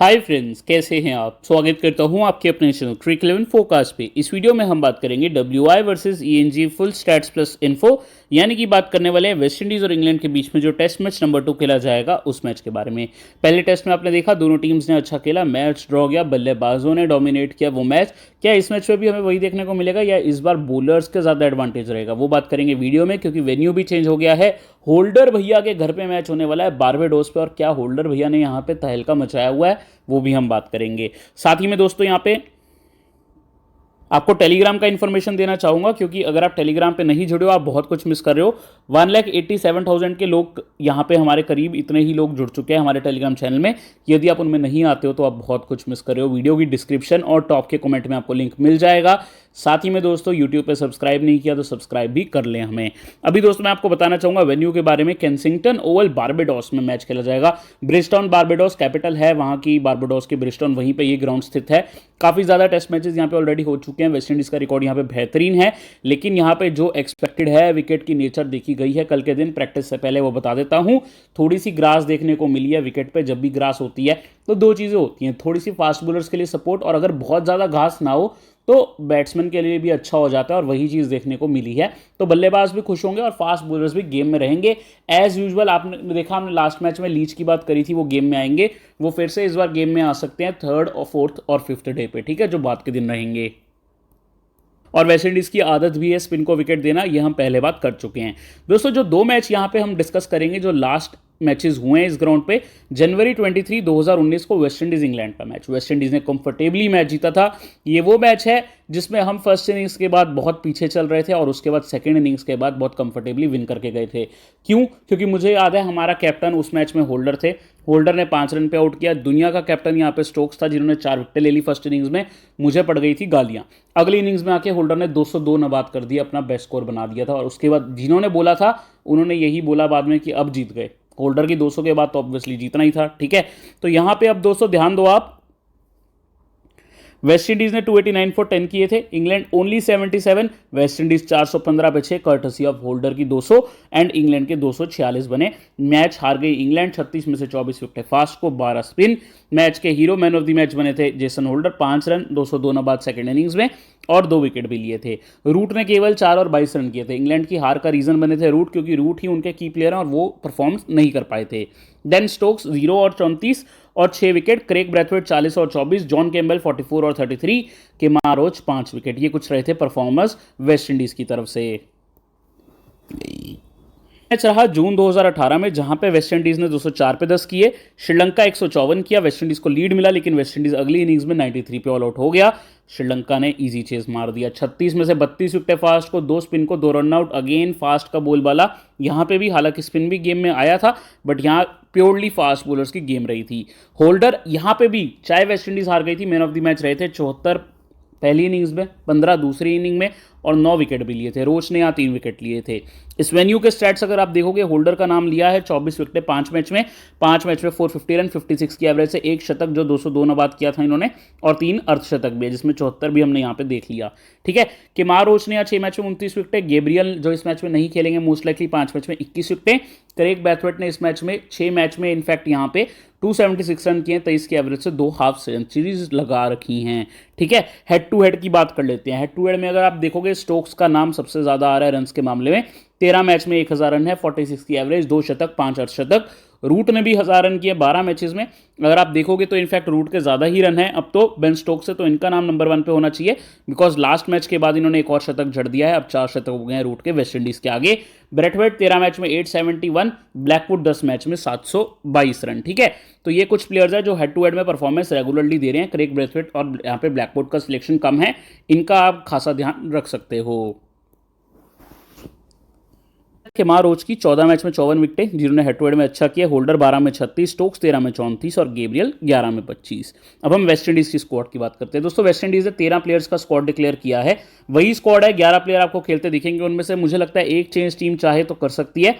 Hi friends, कैसे हैं आप। स्वागत करता हूं आपके अपने चैनल क्रिक 11 फोरकास्ट पे। इस वीडियो में हम बात करेंगे WI versus ENG full stats plus info, यानी कि बात करने वाले हैं वेस्ट इंडीज और इंग्लैंड के बीच में जो टेस्ट मैच नंबर 2 खेला जाएगा उस मैच के बारे में। पहले टेस्ट में आपने देखा दोनों टीम्स ने अच्छा खेला, मैच ड्रॉ गया, बल्लेबाजों ने डोमिनेट किया वो मैच। क्या इस मैच में भी हमें वही देखने को मिलेगा या इस बार बॉलर्स का ज़्यादा एडवांटेज रहेगा, वो बात करेंगे वीडियो में, क्योंकि वेन्यू भी चेंज हो गया है। होल्डर भैया के घर पे मैच होने वाला है बारबेडोस पे, और क्या होल्डर भैया ने यहाँ पे तहलका मचाया हुआ है वो भी हम बात करेंगे। साथ ही में दोस्तों यहाँ पे आपको टेलीग्राम का इन्फॉर्मेशन देना चाहूंगा, क्योंकि अगर आप टेलीग्राम पे नहीं जुड़े हो आप बहुत कुछ मिस कर रहे हो। 1,87,000 के लोग यहाँ पे हमारे करीब इतने ही लोग जुड़ चुके हैं हमारे टेलीग्राम चैनल में। यदि आप उनमें नहीं आते हो तो आप बहुत कुछ मिस कर रहे हो। वीडियो की डिस्क्रिप्शन और टॉप के कमेंट में आपको लिंक मिल जाएगा। साथ ही में दोस्तों यूट्यूब पे सब्सक्राइब नहीं किया तो सब्सक्राइब भी कर लें हमें। अभी दोस्तों मैं आपको बताना चाहूंगा वेन्यू के बारे में। केंसिंगटन ओवल बारबेडोस में मैच खेला जाएगा। ब्रिजटाउन बारबेडोस कैपिटल है वहां की, बारबेडोस की ब्रिजटाउन, वहीं पे ये ग्राउंड स्थित है। काफी ज्यादा टेस्ट मैचेस यहाँ पे ऑलरेडी हो चुके हैं। वेस्ट इंडीज का रिकॉर्ड यहाँ पे बेहतरीन है, लेकिन यहाँ पे जो एक्सपेक्टेड है विकेट की नेचर देखी गई है कल के दिन प्रैक्टिस से पहले, वो बता देता हूं। थोड़ी सी ग्रास देखने को मिली है विकेट पे। जब भी ग्रास होती है तो दो चीजें होती हैं, थोड़ी सी फास्ट बॉलर्स के लिए सपोर्ट, और अगर बहुत ज्यादा घास ना हो तो बैट्समैन के लिए भी अच्छा हो जाता है, और वही चीज़ देखने को मिली है। तो बल्लेबाज भी खुश होंगे और फास्ट बॉलर्स भी गेम में रहेंगे एज यूजुअल। आपने देखा, हमने लास्ट मैच में लीच की बात करी थी, वो गेम में आएंगे, वो फिर से इस बार गेम में आ सकते हैं 3rd और 4th और 5th डे पे, ठीक है, जो बाद के दिन रहेंगे। और वेस्ट इंडीज की आदत भी है स्पिन को विकेट देना, ये हम पहले बात कर चुके हैं। दोस्तों जो दो मैच यहाँ पे हम डिस्कस करेंगे, जो लास्ट मैचेस हुए हैं इस ग्राउंड पे, जनवरी 23, 2019 को वेस्ट इंडीज इंग्लैंड का मैच, वेस्ट इंडीज ने कंफर्टेबली मैच जीता था। ये वो मैच है जिसमें हम फर्स्ट इनिंग्स के बाद बहुत पीछे चल रहे थे और उसके बाद सेकंड इनिंग्स के बाद बहुत कंफर्टेबली विन करके गए थे। क्यों? क्योंकि मुझे याद है हमारा कैप्टन उस मैच में होल्डर थे। होल्डर ने 5 रन पे आउट किया। दुनिया का कैप्टन यहाँ पे स्टोक्स था, जिन्होंने 4 विकेटें ले ली फर्स्ट इनिंग्स में। मुझे पड़ गई थी गालियां। अगली इनिंग्स में आके होल्डर ने 202 नबाद कर दिया, अपना बेस्ट स्कोर बना दिया था, और उसके बाद जिन्होंने बोला था उन्होंने यही बोला बाद में कि अब जीत गए। होल्डर की 200 के बाद तो ऑब्वियसली जीतना ही था, ठीक है। तो यहां पे अब दोस्तों ध्यान दो आप, वेस्ट इंडीज ने 289 फॉर 10 किए थे, इंग्लैंड ओनली 77, वेस्ट इंडीज 415 पे 6, कर्टसी ऑफ होल्डर की 200 एंड इंग्लैंड के 246 बने। मैच हार गई इंग्लैंड 36 में से 24 विकेट फास्ट को, 12 स्पिन। मैच के hero man of the match बने थे जेसन होल्डर, 5 रन 202 नबाद सेकंड इनिंग्स में, और 2 विकेट भी लिए थे। रूट ने केवल 4 और 22 रन किए थे। इंग्लैंड की हार का रीजन बने थे रूट, क्योंकि रूट ही उनके की प्लेयर हैं और वो परफॉर्म नहीं कर पाए थे। देन स्टोक्स 0 और 34 और 6 विकेट, क्रेग ब्रैथवेट 40 और 24, जॉन कैम्बेल 44 और 33, केमार रोच 5 विकेट। ये कुछ रहे थे परफॉर्मर्स वेस्ट इंडीज की तरफ से। मैच रहा जून 2018 में, जहां पे वेस्ट इंडीज ने 204 पे 10 किए, श्रीलंका 154 किया। वेस्ट इंडीज को लीड मिला, लेकिन वेस्ट इंडीज अगली इनिंग्स में 93 पे ऑल आउट हो गया। श्रीलंका ने इजी चेज मार दिया, 36 में से 32 विकेट फास्ट को, 2 स्पिन को, 2 रन आउट। अगेन फास्ट का बोलबाला यहां पे भी, हालांकि स्पिन भी गेम में आया था, बट यहां प्योरली फास्ट बॉलर्स की गेम रही थी। होल्डर यहां पे भी, चाहे वेस्ट इंडीज हार गई थी, मैन ऑफ द मैच रहे थे। 74 पहली इनिंग्स में, 15 दूसरी इनिंग में, और 9 विकेट भी लिए थे। रोच ने यहाँ 3 विकेट लिए थे। इस वेन्यू के स्टैट्स अगर आप देखोगे, होल्डर का नाम लिया है, 24 विकेट 5 मैच में, 450 रन, 56 की एवरेज से, 1 शतक जो 202 नबाद किया था इन्होंने, और 3 अर्धशतक भी है, जिसमें 74 भी हमने यहाँ पे देख लिया, ठीक है। केमार रोच ने यहाँ 6 मैच में 29 विकेट, गेब्रियल जो इस मैच में नहीं खेलेंगे मोस्ट लाइकली, 5 मैच में 21 विकेट। क्रेग ब्रैथवेट ने इस मैच में 6 मैच में इनफैक्ट यहाँ पे 276 रन किए, 23 की एवरेज से, 2 हाफ सेंचुरीज लगा रखी हैं, ठीक है। हेड टू हेड की बात कर लेते हैं। हेड टू हेड में अगर आप देखोगे, स्टोक्स का नाम सबसे ज्यादा आ रहा है रन्स के मामले में। 13 मैच में 1000 रन है, 46 की एवरेज, 2 शतक, 5 अर्धशतक। रूट ने भी 1000 रन किए 12 मैचेस में। अगर आप देखोगे तो इनफैक्ट रूट के ज्यादा ही रन है अब तो बेन स्टोक्स से, तो इनका नाम नंबर 1 पे होना चाहिए, बिकॉज लास्ट मैच के बाद इन्होंने एक और शतक जड़ दिया है। अब 4 शतक हो गए हैं रूट के वेस्ट इंडीज के आगे। ब्रैथवेट 13 मैच में 871, ब्लैकवुड 10 मैच में 722 रन, ठीक है। तो ये कुछ प्लेयर्स हैं जो हेड टू हेड में परफॉर्मेंस रेगुलरली दे रहे हैं। क्रेग ब्रैथवेट और यहाँ पे ब्लैकवुड का सिलेक्शन कम है, इनका आप खासा ध्यान रख सकते हो। केमार रोच की 14 मैच में 54 विकेटें, जिन्होंने हेड टू हेड में अच्छा किया। होल्डर 12 में 36, स्टोक्स 13 में 34 और गेब्रियल 11 में 25। अब हम वेस्ट इंडीज की स्क्वाड की बात करते हैं। दोस्तों वेस्ट इंडीज ने 13 प्लेयर्स का स्क्वाड डिक्लेयर किया है। वही स्क्वाड है, 11 प्लेयर आपको खेलते दिखेंगे। उनमें से मुझे लगता है एक चेंज टीम चाहे तो कर सकती है।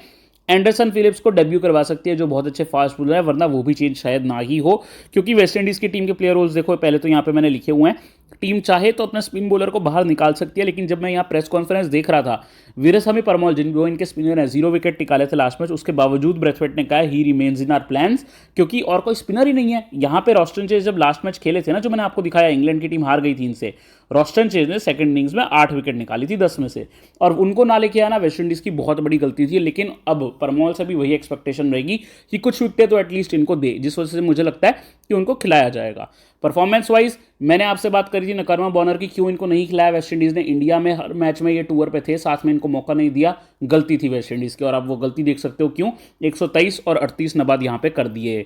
एंडरसन फिलिप्स को डेब्यू करवा सकती है, जो बहुत अच्छे फास्ट बॉलर है, वरना वो भी चेंज शायद ना ही हो, क्योंकि वेस्ट इंडीज की टीम के प्लेयर रोल्स देखो, पहले तो यहाँ पे मैंने लिखे हुए हैं। टीम चाहे तो अपने स्पिन बॉलर को बाहर निकाल सकती है, लेकिन जब मैं यहाँ प्रेस कॉन्फ्रेंस देख रहा था, वीरस्वामी परमोल जो इनके स्पिनर हैं 0 विकेट निकाले थे लास्ट मैच, उसके बावजूद ब्रेथवेट ने कहा he remains in our plans, क्योंकि और कोई स्पिनर ही नहीं है यहाँ पे। रॉस्टन चेज जब लास्ट मैच खेले थे ना, जो मैंने आपको दिखाया, इंग्लैंड की टीम हार गई थी इनसे, रॉस्टन चेज ने सेकंड इनिंग्स में 8 विकेट निकाली थी 10 में से, और उनको ना लेके आना वेस्ट इंडीज की बहुत बड़ी गलती थी। लेकिन अब परमोल से भी वही एक्सपेक्टेशन रहेगी कि कुछ विकेट तो एटलीस्ट इनको दे, जिस वजह से मुझे लगता है कि उनको खिलाया जाएगा। परफॉर्मेंस वाइज मैंने आपसे बात करी थी नकरमा बॉनर की, क्यों इनको नहीं खिलाया वेस्ट इंडीज ने। इंडिया में हर मैच में ये टूर पे थे, साथ में इनको मौका नहीं दिया, गलती थी वेस्ट इंडीज की, और आप वो गलती देख सकते हो क्यों 123 और 38 नबाद यहां पे कर दिए।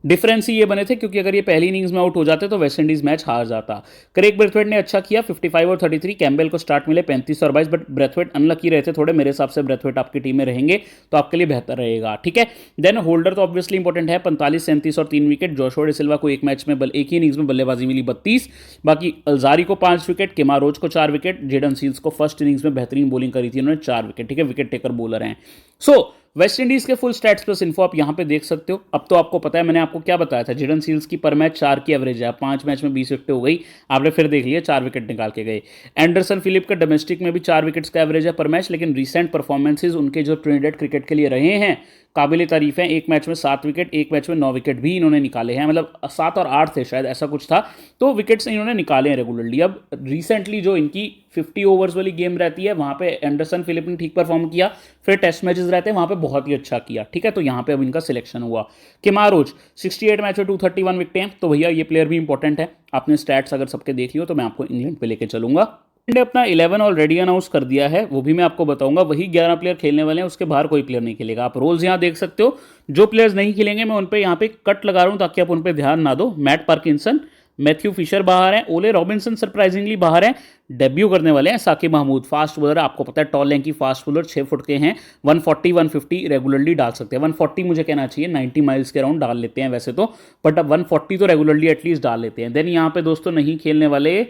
डिफरेंस ही ये बने थे क्योंकि अगर ये पहली इनिंग्स में आउट हो जाते तो वेस्ट इंडीज मैच हार जाता। क्रेग ब्रेथवेट ने अच्छा किया, 55 और 33, कैम्बेल को स्टार्ट मिले 35 और 22, बट ब्रेथवेट अनलकी रहे थे थोड़े। मेरे हिसाब से ब्रेथवेट आपकी टीम में रहेंगे तो आपके लिए बेहतर रहेगा, ठीक है। देन होल्डर तो ऑब्वियसली इंपॉर्टेंट है, 45, 37 और 3 विकेट। जोशुआ डे सिल्वा को एक ही इनिंग्स में बल्लेबाजी मिली 32, बाकी अल्जारी को 5 विकेट, केमारोज को 4 विकेट, जेडन सील्स को फर्स्ट इनिंग्स में बेहतरीन बॉलिंग करी थी उन्होंने, 4 विकेट, ठीक है, विकेट टेकर बॉलर हैं। सो वेस्ट इंडीज के फुल स्टैट्स प्लस इन्फो आप यहां पे देख सकते हो। अब तो आपको पता है मैंने आपको क्या बताया था, जेडन सील्स की पर मैच 4 की एवरेज है, 5 मैच में 20 विकेट हो गई, आपने फिर देख लिया 4 विकेट निकाल के गए। एंडरसन फिलिप का डोमेस्टिक में भी 4 विकेट्स का एवरेज है पर मैच, लेकिन रिसेंट परफॉर्मेंसेज उनके जो ट्रिनिडेड क्रिकेट के लिए रहे हैं काबिल तारीफ है। एक मैच में 7 विकेट, एक मैच में 9 विकेट भी इन्होंने निकाले हैं, मतलब 7 और 8 थे शायद, ऐसा कुछ था, तो विकेट्स इन्होंने निकाले हैं रेगुलरली। अब रिसेंटली जो इनकी 50 ओवर्स वाली गेम रहती है वहां पे एंडरसन फिलिप ने ठीक परफॉर्म किया, फिर टेस्ट मैचेस रहते हैं वहां पे बहुत ही अच्छा किया, ठीक है, तो यहां पे अब इनका सिलेक्शन हुआ। केमारोज 68 मैच में 231 विकेट हैं, तो भैया ये प्लेयर भी इंपॉर्टेंट है। आपने स्टैट्स अगर सबके देख लियो तो मैं आपको इंग्लैंड पे लेके चलूंगा। ने अपना 11 ऑलरेडी अनाउंस कर दिया है, वो भी मैं आपको बताऊंगा। वही 11 प्लेयर खेलने वाले हैं, उसके बाहर कोई प्लेयर नहीं खेलेगा। आप रोल्स यहां देख सकते हो, जो प्लेयर्स नहीं खेलेंगे मैं उन पे यहां पे कट लगा रहा हूं ताकि आप उन पे ध्यान ना दो। मैट पार्किंसन, मैथ्यू फिशर बाहर हैं, ओले रॉबिन्सन सरप्राइजिंगली बाहर हैं, डेब्यू करने वाले हैं साकिब महमूद, फास्ट बॉलर, आपको पता है tall lanky fast bowler, 6 foot के हैं, 140 150 रेगुलरली डाल सकते हैं। 140 मुझे कहना चाहिए, 90 माइल्स के अराउंड डाल लेते हैं वैसे तो, बट अब 140 तो रेगुलरली एटलीस्ट डाल लेते हैं। देन यहाँ पे दोस्तों नहीं खेलने वाले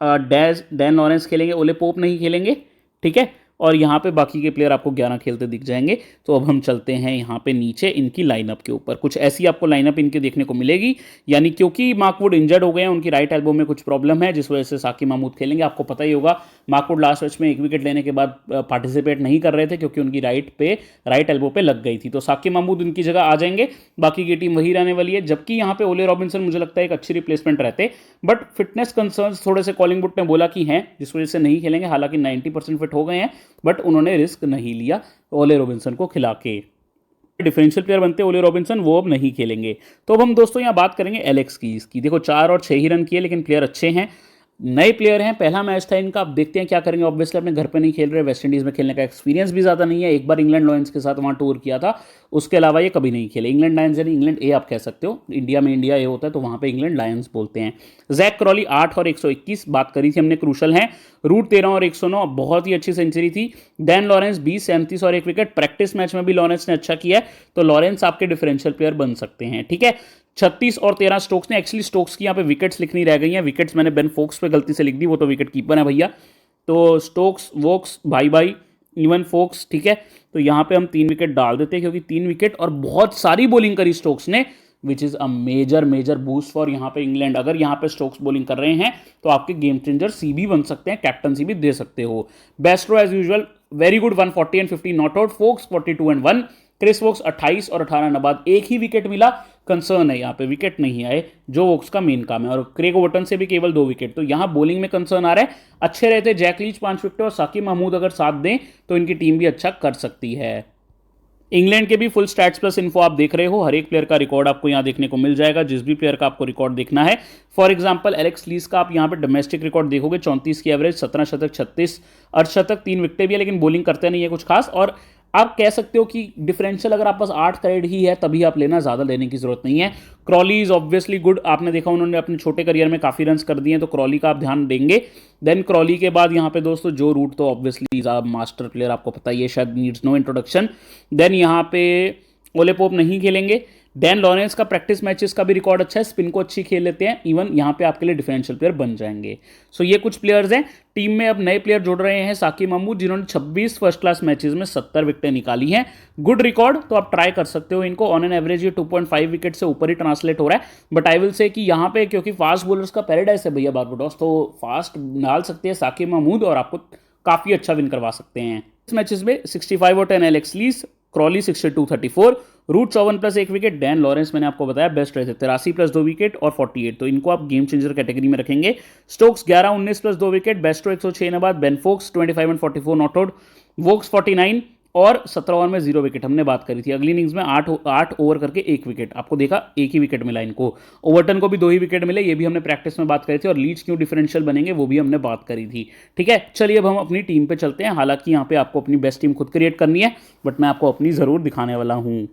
डैन लॉरेंस खेलेंगे, ओले पोप नहीं खेलेंगे, ठीक है, और यहाँ पे बाकी के प्लेयर आपको 11 खेलते दिख जाएंगे। तो अब हम चलते हैं यहाँ पे नीचे इनकी लाइनअप के ऊपर, कुछ ऐसी आपको लाइनअप इनके देखने को मिलेगी। यानी क्योंकि मार्कवुड इंजर्ड हो गए हैं, उनकी राइट एल्बो में कुछ प्रॉब्लम है, जिस वजह से साकिब महमूद खेलेंगे। आपको पता ही होगा मार्कवुड लास्ट मैच में 1 विकेट लेने के बाद पार्टिसिपेट नहीं कर रहे थे क्योंकि उनकी राइट एल्बो पे लग गई थी, तो साकिब महमूद उनकी जगह आ जाएंगे, बाकी की टीम वही रहने वाली है। जबकि यहाँ पे ओले रॉबिन्सन मुझे लगता है एक अच्छी रिप्लेसमेंट रहते, बट फिटनेस कंसर्न्स थोड़े से कॉलिंगवुड ने बोला कि हैं, जिस वजह से नहीं खेलेंगे। हालांकि 90% फिट हो गए हैं, बट उन्होंने रिस्क नहीं लिया ओले रॉबिन्सन को खिला के। डिफरेंशियल प्लेयर बनते ओले रॉबिन्सन, वो अब नहीं खेलेंगे। तो अब हम दोस्तों यहां बात करेंगे एलेक्स की। इसकी देखो 4 और 6 ही रन किए, लेकिन प्लेयर अच्छे हैं, नए प्लेयर हैं, पहला मैच था इनका। अब देखते हैं क्या करेंगे। ऑब्वियसली अपने घर पे नहीं खेल रहे, वेस्ट इंडीज में खेलने का एक्सपीरियंस भी ज़्यादा नहीं है। एक बार इंग्लैंड लायंस के साथ वहाँ टूर किया था, उसके अलावा ये कभी नहीं खेले। इंग्लैंड लायंस यानी इंग्लैंड ए आप कह सकते हो, इंडिया में इंडिया ए होता है तो वहाँ पे इंग्लैंड लायंस बोलते हैं। जैक क्रॉली 8 और 121 बात करी थी हमने, क्रूशल हैं। रूट 13 और 109, बहुत ही अच्छी सेंचुरी थी। डैन लॉरेंस 20, 37 और 1 विकेट। प्रैक्टिस मैच में भी लॉरेंस ने अच्छा किया है, तो लॉरेंस आपके डिफरेंशियल प्लेयर बन सकते हैं, ठीक है। 36 और 13 स्टोक्स ने, एक्चुअली स्टोक्स की यहाँ पे विकेट्स लिखनी रह गई हैं। विकेट्स मैंने बेन फोक्स पे गलती से लिख दी, वो तो विकेट कीपर है भैया। तो स्टोक्स, वोक्स, भाई इवन फोक्स, ठीक है। तो यहाँ पे हम 3 विकेट डाल देते हैं, क्योंकि 3 विकेट और बहुत सारी बॉलिंग करी स्टोक्स ने, which is a major boost for यहाँ पे इंग्लैंड। अगर यहाँ पे स्टोक्स बॉलिंग कर रहे हैं तो आपके गेम चेंजर सी भी बन सकते हैं, कैप्टनसी भी दे सकते हो। Bairstow as usual very good, 140 and 50 not out. Foakes 42 and 1। Chris Woakes 28 और 18 नबाद, एक ही विकेट मिला। कंसर्न है यहाँ पे विकेट नहीं आए, जो वोक्स का मेन काम है, और क्रेग ओवर्टन से भी केवल 2 विकेट। तो यहाँ बॉलिंग में कंसर्न आ रहा है। अच्छे रहते जैक लीच 5 विकेट, और साकिब महमूद अगर साथ दें तो इनकी टीम भी अच्छा कर सकती है। इंग्लैंड के भी फुल स्टैट्स प्लस इन्फो आप देख रहे हो, हर एक प्लेयर का रिकॉर्ड आपको यहाँ देखने को मिल जाएगा, जिस भी प्लेयर का आपको रिकॉर्ड देखना है। फॉर एग्जांपल एलेक्स लीस का आप यहाँ पे डोमेस्टिक रिकॉर्ड देखोगे, 34 की एवरेज, 17 शतक, 36 अर्धशतक, 3 विकेटें भी है, लेकिन बॉलिंग करते नहीं है कुछ खास। और आप कह सकते हो कि डिफरेंशियल अगर आप पास 8 करेड ही है तभी आप लेना, ज़्यादा लेने की जरूरत नहीं है। क्रॉली इज ऑब्वियसली गुड, आपने देखा उन्होंने अपने छोटे करियर में काफ़ी रन्स कर दिए हैं, तो क्रॉली का आप ध्यान देंगे। देन क्रॉली के बाद यहाँ पे दोस्तों जो रूट, तो ऑब्वियसली मास्टर प्लेयर, आपको पता ही है, शायद नीड्स नो इंट्रोडक्शन। देन यहाँ पे ओले पोप नहीं खेलेंगे। डैन लॉरेंस का प्रैक्टिस मैचेस का भी रिकॉर्ड अच्छा है, स्पिन को अच्छी खेल लेते हैं, इवन यहाँ पे आपके लिए डिफरेंशियल प्लेयर बन जाएंगे। सो ये कुछ प्लेयर्स हैं। टीम में अब नए प्लेयर जुड़ रहे हैं, साकिब महमूद, जिन्होंने 26 फर्स्ट क्लास मैचेस में 70 विकेटें निकाली हैं। गुड रिकॉर्ड, तो आप ट्राई कर सकते हो इनको। ऑन एन एवरेज ये 2.5 विकेट से ऊपर ही ट्रांसलेट हो रहा है, बट आई विल से कि यहाँ पे क्योंकि फास्ट बॉलर्स का पैराडाइज है भैया बारबाडोस, तो फास्ट डाल सकते हैं साकिब महमूद और आपको काफी अच्छा विन करवा सकते हैं। इस मैचेस में 65 और 10 Alex Lees, Crawley 62-34, Root 54 plus 1 wicket, Dan Lawrence मैंने आपको बताया बेस्ट रहे थे 83 प्लस 2 विकेट और 48, तो इनको आप गेम चेंजर कैटेगरी में रखेंगे। स्टोक्स 11-19 प्लस 2 विकेट, बेस्टो 106 ने बाद, Ben Foakes 25 and 44 not out, Woakes 49 और 17 ओवर में 0 विकेट हमने बात करी थी। अगली इनिंग्स में 8 ओवर करके 1 विकेट, आपको देखा एक ही विकेट मिला इनको। ओवरटन को भी 2 ही विकेट मिले, ये भी हमने प्रैक्टिस में बात करी थी, और लीड्स क्यों डिफरेंशियल बनेंगे वो भी हमने बात करी थी। ठीक है, चलिए अब हम अपनी टीम पे चलते हैं। हालांकि यहाँ पे आपको अपनी बेस्ट टीम खुद क्रिएट करनी है, बट मैं आपको अपनी जरूर दिखाने वाला हूँ।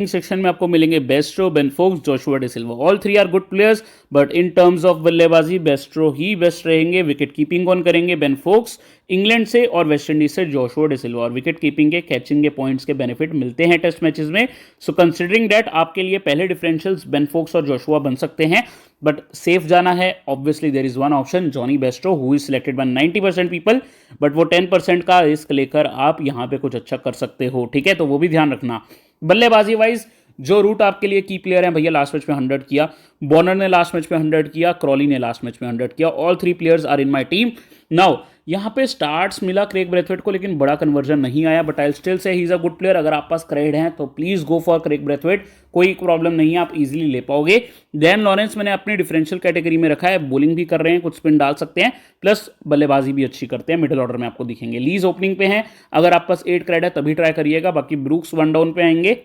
सेक्शन में आपको मिलेंगे Bairstow, Ben Foakes, Joshua Da Silva. All 3 are good players, but in terms of बल्लेबाजी बेस्ट्रो ही बेस्ट रहेंगे। विकेट कीपिंग कौन करेंगे? बेन फोक्स इंग्लैंड से, और वेस्ट इंडीज से जोशुआ डे सिल्वा। और विकेट कीपिंग के, कैचिंग के पॉइंट्स के बेनिफिट मिलते हैं टेस्ट मैचेस में। सो कंसिडरिंग दैट आपके लिए पहले डिफरेंशियल्स बेन फोक्स और जोशुआ बन सकते हैं, बट सेफ जाना है obviously there is one option, Jonny Bairstow, who is selected by 90% people, but वो 10% का रिस्क लेकर आप यहाँ पे कुछ अच्छा कर सकते हो। ठीक है, तो वो भी ध्यान रखना। बल्लेबाजी वाइज जो रूट आपके लिए की प्लेयर हैं भैया, लास्ट मैच में 100 किया, बॉर्नर ने लास्ट मैच में 100 किया, क्रॉली ने लास्ट मैच में 100 किया। All 3 players are in my team. Now यहाँ पे स्टार्ट्स मिला क्रेग ब्रेथवेट को, लेकिन बड़ा कन्वर्जन नहीं आया, but I still say he is a good player. अगर आप पास क्रेड हैं तो please go for Kraigg Brathwaite, कोई प्रॉब्लम नहीं है, आप इजीली ले पाओगे। डैन लॉरेंस मैंने अपनी डिफरेंशियल कैटेगरी में रखा है, बॉलिंग भी कर रहे हैं, कुछ स्पिन डाल सकते हैं, प्लस बल्लेबाजी भी अच्छी करते हैं, मिडिल ऑर्डर में आपको दिखेंगे। लीज ओपनिंग पे हैं, अगर आप पास 8 क्रेड है तभी ट्राई करिएगा, बाकी ब्रूक्स 1 डाउन पे आएंगे,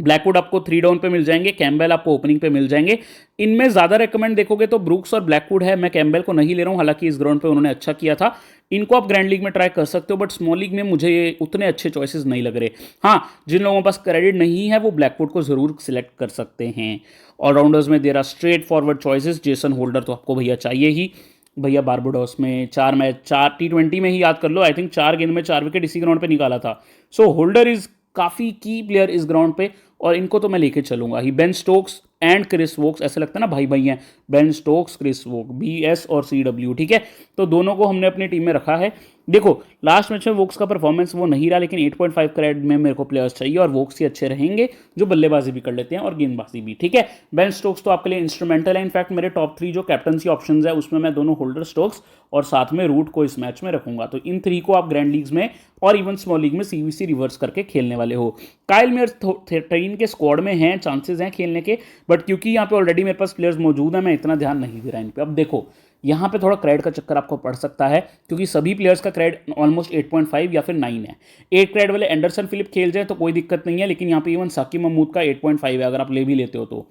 ब्लैकवुड आपको 3 डाउन पे मिल जाएंगे, कैम्बेल आपको ओपनिंग पे मिल जाएंगे। इनमें ज्यादा रेकमेंड देखोगे तो ब्रूक्स और ब्लैकवुड है, मैं कैम्बेल को नहीं ले रहा हूं, हालांकि इस ग्राउंड पे उन्होंने अच्छा किया था। इनको आप ग्रैंड लीग में ट्राई कर सकते हो, बट स्मॉल लीग में मुझे ये उतने अच्छे चॉइसेस नहीं लग रहे। हाँ, जिन लोगों के पास क्रेडिट नहीं है वो ब्लैकवुड को जरूर सिलेक्ट कर सकते हैं। ऑलराउंडर्स में there are straightforward choices. Jason Holder तो आपको भैया चाहिए ही भैया, बारबाडोस में 4 मैच 4 T20 में ही याद कर लो, आई थिंक 4 गेंद में 4 विकेट इसी ग्राउंड पे निकाला था। सो होल्डर इज काफी की प्लेयर इस ग्राउंड पे, और इनको तो मैं लेके चलूंगा ही। Ben Stokes and Chris Woakes, ऐसे लगता है ना भाई भाई हैं, Ben Stokes, Chris Woakes, BS और CW। ठीक है, तो दोनों को हमने अपनी टीम में रखा है। देखो लास्ट मैच में वोक्स का परफॉर्मेंस वो नहीं रहा, लेकिन 8.5 क्रेड में मेरे को प्लेयर्स चाहिए, और वोक्स ही अच्छे रहेंगे जो बल्लेबाजी भी कर लेते हैं और गेंदबाजी भी। ठीक है, बेन स्टोक्स तो आपके लिए इंस्ट्रूमेंटल है। इनफैक्ट मेरे टॉप 3 जो कैप्टनसी ऑप्शंस है उसमें मैं दोनों होल्डर, स्टोक्स और साथ में रूट को इस मैच में रखूंगा। तो इन 3 को आप ग्रैंड लीग्स में और इवन स्मॉल लीग में CVC रिवर्स करके खेलने वाले हो। काइल मेयर 13 के स्क्वाड में हैं, चांसेस हैं खेलने के, बट क्योंकि यहाँ पे ऑलरेडी मेरे पास प्लेयर्स मौजूद हैं, मैं इतना ध्यान नहीं दे रहा इन पे। अब देखो यहाँ पे थोड़ा क्रेड का चक्कर आपको पड़ सकता है, क्योंकि सभी प्लेयर्स का क्रेड ऑलमोस्ट 8.5 या फिर 9 है। 8 क्रेड वाले एंडरसन फिलिप खेल जाए तो कोई दिक्कत नहीं है, लेकिन यहाँ पे इवन साकिब महमूद का 8.5 है, अगर आप ले भी लेते हो तो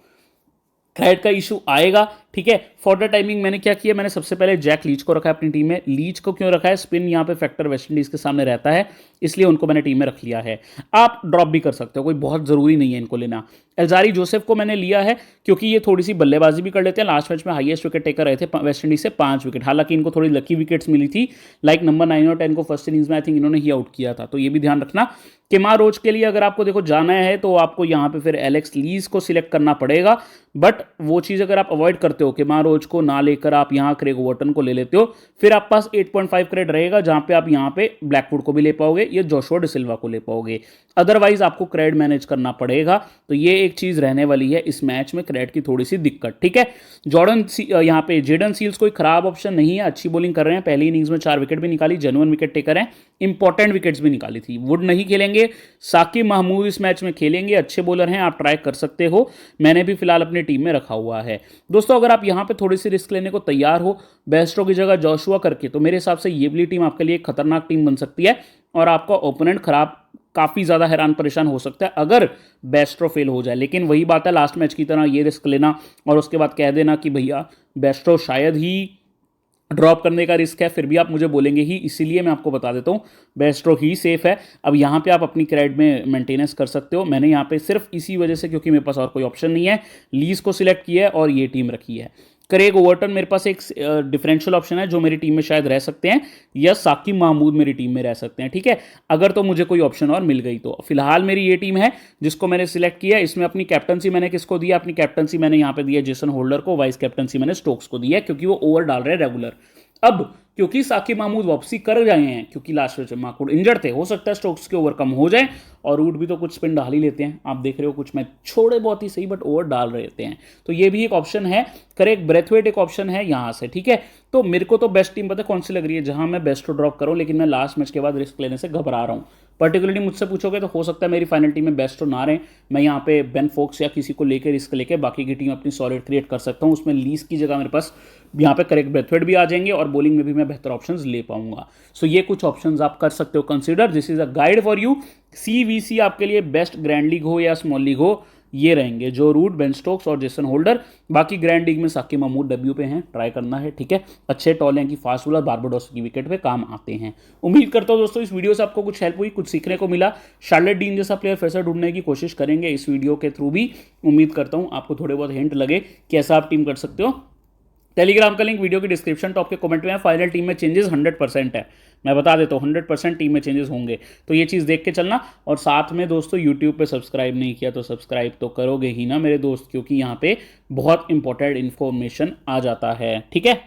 क्रेड का इशू आएगा। ठीक है, फॉर द टाइमिंग मैंने क्या किया, मैंने सबसे पहले जैक लीच को रखा है अपनी टीम में। लीच को क्यों रखा है? स्पिन यहाँ पे फैक्टर वेस्ट इंडीज के सामने रहता है, इसलिए उनको मैंने टीम में रख लिया है। आप ड्रॉप भी कर सकते हो, कोई बहुत जरूरी नहीं है इनको लेना। एल्जारी जोसेफ को मैंने लिया है क्योंकि ये थोड़ी सी बल्लेबाजी भी कर लेते हैं। लास्ट मैच में हाईएस्ट विकेट टेकर रहे थे वेस्ट इंडीज से 5 विकेट, हालांकि इनको थोड़ी लकी विकेट्स मिली थी, लाइक नंबर 9 और 10 को फर्स्ट इनिंग्स में आई थिंक इन्होंने ही आउट किया था, तो ये भी ध्यान रखना। केमार रोच के लिए अगर आपको देखो जाना है तो आपको यहाँ पे फिर एलेक्स लीज को सिलेक्ट करना पड़ेगा, बट वो चीज़ अगर आप अवॉइड करते हो, केमार रोच को ना लेकर आप यहाँ क्रेग ओवरटन को ले लेते हो, फिर आप पास 8.5 क्रेड रहेगा, जहाँ पे आप यहाँ पे ब्लैकवुड को भी ले पाओगे या जोशुआ डे सिल्वा को ले पाओगे। अदरवाइज आपको क्रेड मैनेज करना पड़ेगा, तो ये एक चीज़ रहने वाली है इस मैच में, क्रेड की थोड़ी सी दिक्कत। ठीक है, यहाँ पे जेडन सील्स कोई खराब ऑप्शन नहीं है, अच्छी बॉलिंग कर रहे हैं, पहली इनिंग्स में 4 विकेट भी निकाली, जेन्युइन विकेट टेकर हैं, इंपॉर्टेंट विकेट्स भी निकाली थी। वुड नहीं खेलेंगे, साकिब महमूद इस मैच में खेलेंगे, अच्छे बॉलर हैं, आप ट्राई कर सकते हो, मैंने भी फिलहाल अपनी टीम में रखा हुआ है। दोस्तों अगर आप यहाँ पे थोड़ी सी रिस्क लेने को तैयार हो, बेस्ट्रो की जगह जोशुआ करके, तो मेरे हिसाब से ये वाली टीम आपके लिए एक खतरनाक टीम बन सकती है, और आपका ओपोनेंट खराब काफ़ी ज़्यादा हैरान परेशान हो सकता है अगर बेस्ट्रो फेल हो जाए। लेकिन वही बात है, लास्ट मैच की तरह ये रिस्क लेना और उसके बाद कह देना कि भैया बेस्ट्रो शायद ही ड्रॉप करने का रिस्क है, फिर भी आप मुझे बोलेंगे ही, इसीलिए मैं आपको बता देता हूँ बेस्ट्रो ही सेफ है। अब यहाँ पे आप अपनी क्रेड में मेंटेनेंस कर सकते हो। मैंने यहाँ पे सिर्फ इसी वजह से, क्योंकि मेरे पास और कोई ऑप्शन नहीं है, लीज को सिलेक्ट किया है और ये टीम रखी है। क्रेग ओवर्टन मेरे पास एक डिफरेंशियल ऑप्शन है जो मेरी टीम में शायद रह सकते हैं, या साकिब महमूद मेरी टीम में रह सकते हैं, ठीक है, अगर तो मुझे कोई ऑप्शन और मिल गई तो। फिलहाल मेरी ये टीम है जिसको मैंने सिलेक्ट किया। इसमें अपनी कैप्टनसी मैंने किसको दिया, अपनी कैप्टनसी मैंने यहां पे दिया जेसन होल्डर को, वाइस कैप्टनसी मैंने स्टोक्स को दिया क्योंकि वो ओवर डाल रहे हैं रेगुलर। अब क्योंकि साकिब महमूद वापसी कर गए हैं, क्योंकि लास्ट में माकूड इंजर्ड थे, हो सकता है स्टोक्स के ओवर कम हो जाए, और रूट भी तो कुछ स्पिन डाल ही लेते हैं, आप देख रहे हो कुछ मैच छोड़े बहुत ही सही बट ओवर डाल रहते हैं, तो ये भी एक ऑप्शन है। करेक्ट ब्रेथवेट एक ऑप्शन है यहां से, ठीक है। तो मेरे को तो बेस्ट टीम पता कौन सी लग रही है जहां मैं बेस्ट को ड्रॉप करूं, लेकिन मैं लास्ट मैच के बाद रिस्क लेने से घबरा रहा हूं। पर्टिकुलरली मुझसे पूछोगे तो हो सकता है मेरी फाइनल टीम में बेस्ट तो ना रहे, मैं यहाँ पे बेन फोक्स या किसी को लेकर रिस्क लेके बाकी की टीम अपनी सॉलिड क्रिएट कर सकता हूँ। उसमें लीज की जगह मेरे पास यहाँ पे करेक्ट ब्रेथवेट भी आ जाएंगे और बॉलिंग में भी मैं बेहतर ऑप्शंस ले पाऊंगा। सो ये कुछ ऑप्शंस आप कर सकते हो consider. This is a guide for you. CVC आपके लिए बेस्ट ग्रैंड लीग हो या स्मॉल लीग हो, ये रहेंगे जो रूट, बेन स्टोक्स और जेसन होल्डर। बाकी ग्रैंड लीग में साकिब महमूद डब्ल्यू पे हैं, ट्राई करना है, ठीक है। अच्छे टॉल हैं कि फास्ट बॉलर बारबाडोस की विकेट पे काम आते हैं। उम्मीद करता हूं दोस्तों इस वीडियो से आपको कुछ हेल्प हुई, कुछ सीखने को मिला। शार्लेट डीन जैसा प्लेयर फिर से ढूंढने की कोशिश करेंगे इस वीडियो के थ्रू भी। उम्मीद करता हूं आपको थोड़े बहुत हिंट लगे कि ऐसा आप टीम कर सकते हो। टेलीग्राम का लिंक वीडियो की डिस्क्रिप्शन टॉप के कमेंट में है। फाइनल टीम में चेंजेस 100% है, मैं बता देता हूँ 100% टीम में चेंजेस होंगे, तो ये चीज़ देख के चलना। और साथ में दोस्तों यूट्यूब पे सब्सक्राइब नहीं किया तो सब्सक्राइब तो करोगे ही ना मेरे दोस्त, क्योंकि यहाँ पे बहुत इंपॉर्टेंट इन्फॉर्मेशन आ जाता है, ठीक है।